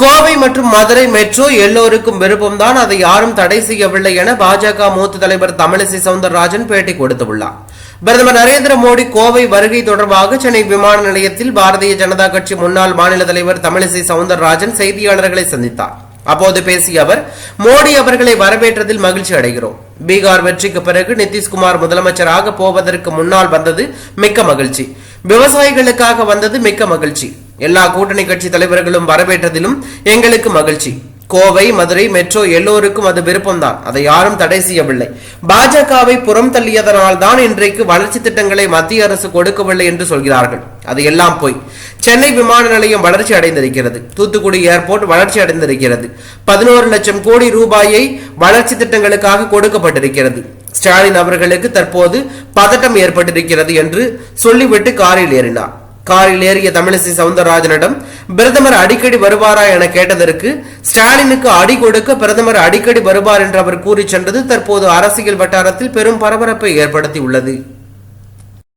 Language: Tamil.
கோவை மற்றும் மதுரை மெட்ரோ எல்லோருக்கும் விருப்பம்தான், அதை யாரும் தடை செய்யவில்லை என பாஜக மூத்த தலைவர் தமிழிசை சவுந்தரராஜன் பேட்டி கொடுத்துள்ளார். பிரதமர் நரேந்திர மோடி கோவை வருகை தொடர்பாக சென்னை விமான நிலையத்தில் பாரதிய ஜனதா கட்சி முன்னாள் மாநில தலைவர் தமிழிசை சவுந்தரராஜன் செய்தியாளர்களை சந்தித்தார். அப்போது பேசிய அவர், மோடி அவர்களை வரவேற்றதில் மகிழ்ச்சி அடைகிறோம். பீகார் வெற்றிக்கு பிறகு நிதிஷ்குமார் முதலமைச்சராக போவதற்கு முன்னால் வந்தது மிக்க மகிழ்ச்சி. விவசாயிகளுக்காக வந்தது மிக்க மகிழ்ச்சி. எல்லா கூட்டணி கட்சி தலைவர்களும் வரவேற்றதிலும் எங்களுக்கு மகிழ்ச்சி. கோவை மதுரை மெட்ரோ எல்லோருக்கும் அது விருப்பம்தான், அதை யாரும் தடை செய்யவில்லை. பாஜகவை புறம் தள்ளியதனால் தான் இன்றைக்கு வளர்ச்சி திட்டங்களை மத்திய அரசு கொடுக்கவில்லை என்று சொல்கிறார்கள். அது எல்லாம் போய் சென்னை விமான நிலையம் வளர்ச்சி அடைந்திருக்கிறது. தூத்துக்குடி ஏர்போர்ட் வளர்ச்சி அடைந்திருக்கிறது. 11 லட்சம் கோடி ரூபாயை வளர்ச்சி திட்டங்களுக்காக கொடுக்கப்பட்டிருக்கிறது. ஸ்டாலின் அவர்களுக்கு தற்போது பதட்டம் ஏற்பட்டிருக்கிறது என்று சொல்லிவிட்டு காரில் ஏறினார். காரில் ஏறிய தமிழிசை சவுந்தரராஜனிடம் பிரதமர் அடிக்கடி வருவாரா என கேட்டதற்கு, ஸ்டாலினுக்கு அடி கொடுக்க பிரதமர் அடிக்கடி வருவார் என்று அவர் கூறி சென்றது தற்போது அரசியல் வட்டாரத்தில் பெரும் பரபரப்பை ஏற்படுத்தியுள்ளது.